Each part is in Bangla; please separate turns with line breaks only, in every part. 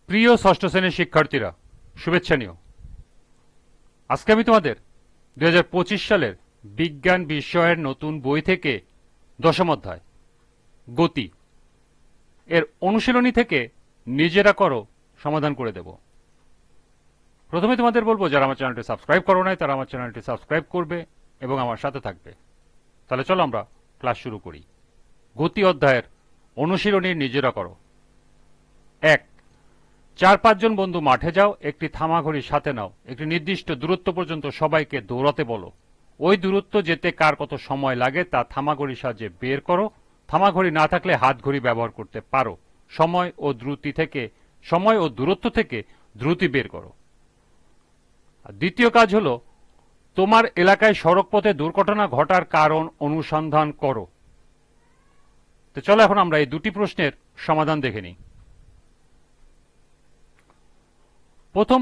প্রিয় ষষ্ঠ শ্রেণীর শিক্ষার্থীরা, শুভেচ্ছা নিও। আজকে আমি তোমাদের 2025 সালের বিজ্ঞান বিষয়ের নতুন বই থেকে দশম অধ্যায় গতি এর অনুশীলনী থেকে নিজেরা করো সমাধান করে দেব। প্রথমে তোমাদের বলবো, যারা আমার চ্যানেলটি সাবস্ক্রাইব করো নাই তারা আমার চ্যানেলটি সাবস্ক্রাইব করবে এবং আমার সাথে থাকবে। তাহলে চলো আমরা ক্লাস শুরু করি। গতি অধ্যায়ের অনুশীলনী নিজেরা করো। 1, 4-5 জন বন্ধু মাঠে যাও, একটি থামাঘড়ির সাথে নাও, একটি নির্দিষ্ট দূরত্ব পর্যন্ত সবাইকে দৌড়াতে বলো। ওই দূরত্ব যেতে কার কত সময় লাগে তা থামাঘড়ির সাহায্যে বের করো। থামাঘড়ি না থাকলে হাত ঘড়ি ব্যবহার করতে পারো। সময় ও দূরত্ব থেকে দ্রুতি বের করো। দ্বিতীয় কাজ হলো, তোমার এলাকায় সড়কপথে দুর্ঘটনা ঘটার কারণ অনুসন্ধান করো। তো চলো এখন আমরা এই দুটি প্রশ্নের সমাধান দেখে নিই। প্রথম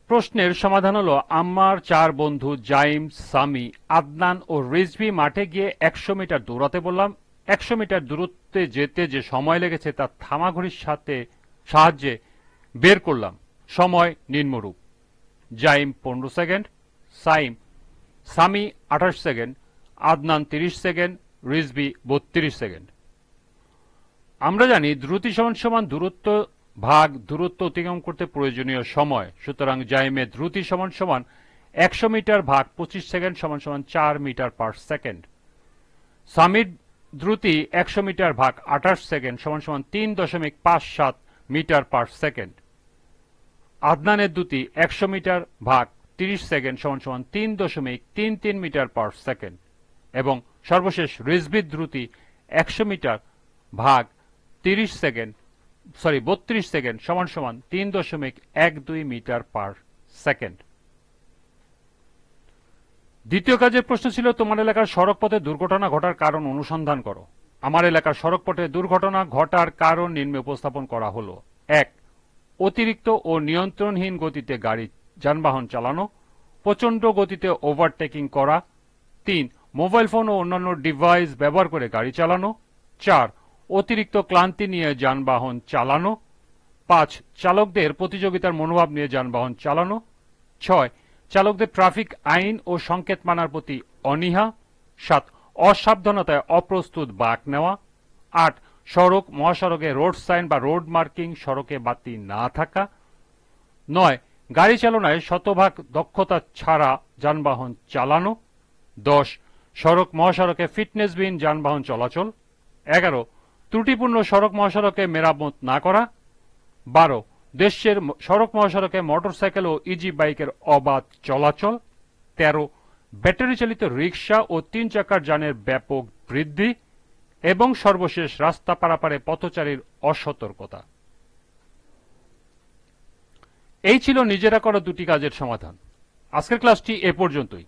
প্রশ্নের সমাধান হলো, আমার 4 বন্ধু জাইম, সামি, আদনান ও রিজভি মাঠে গিয়ে 100 মিটার দৌড়াতে বললাম। 100 মিটার দূরত্বে যেতে যে সময় লেগেছে তা থামাঘড়ির সাহায্যে বের করলাম। সময় নিম্নরূপ: Zaim 15 second, Sami 28 second, Adnan 30 second, Rizvi 32 second. আমরা জানি দ্রুতি সমান দূরত্ব ভাগ দূরত্ব অতিক্রম করতে প্রয়োজনীয় সময়। সুতরাং জাইমের দ্রুতি সমান 100 মিটার ভাগ 25 সেকেন্ড সমান 4 মিটার পার সেকেন্ড। সামির দ্রুতি 100 মিটার ভাগ 28 সেকেন্ড সমান 3.57 মিটার পার সেকেন্ড। আদনানের দ্রুতি 100 মিটার ভাগ 30 সেকেন্ড সমান 3.33 মিটার পার সেকেন্ড। এবং সর্বশেষ রিজভির দ্রুতি 100 মিটার ভাগ 32 সেকেন্ড সমান 3.12 মিটার পার সেকেন্ড। দ্বিতীয় কাজের প্রশ্ন ছিল, তোমার এলাকার সড়কপথে দুর্ঘটনা ঘটার কারণ অনুসন্ধান করো। আমার এলাকার সড়কপথে দুর্ঘটনা ঘটার কারণ নিম্নে উপস্থাপন করা হলো। 1, অতিরিক্ত ও নিয়ন্ত্রণহীন গতিতে যানবাহন চালানো। প্রচণ্ড গতিতে ওভারটেকিং করা। 3, মোবাইল ফোন ও অন্যান্য ডিভাইস ব্যবহার করে গাড়ি চালানো। 4, অতিরিক্ত ক্লান্তি নিয়ে যানবাহন চালানো। 5, চালকদের প্রতিযোগিতার মনোভাব নিয়ে যানবাহন চালানো। 6, চালকদের ট্রাফিক আইন ও সংকেত মানার প্রতি অনীহা। 7, অসাবধানতায় অপ্রস্তুত বাঁক নেওয়া। 8, মহাসড়কে রোড সাইন বা রোড মার্কিং সড়কে বাতি না থাকা। 9, গাড়ি চালনায় শতভাগ দক্ষতা ছাড়া যানবাহন চালানো। 10, মহাসড়কে ফিটনেসবিহীন যানবাহন চলাচল। 11, ত্রুটিপূর্ণ মহাসড়কে মেরামত না করা। 12, দেশের মহাসড়কে মোটরসাইকেল ও ইজি বাইকের অবাধ চলাচল। 13, ব্যাটারি চালিত রিক্সা ও 3 চাকার যানের ব্যাপক বৃদ্ধি। এবং সর্বশেষ রাস্তা পারাপারে পথচারীর অসতর্কতা। এই ছিল নিজেরা করা দুটি কাজের সমাধান। আজকের ক্লাসটি এ পর্যন্তই।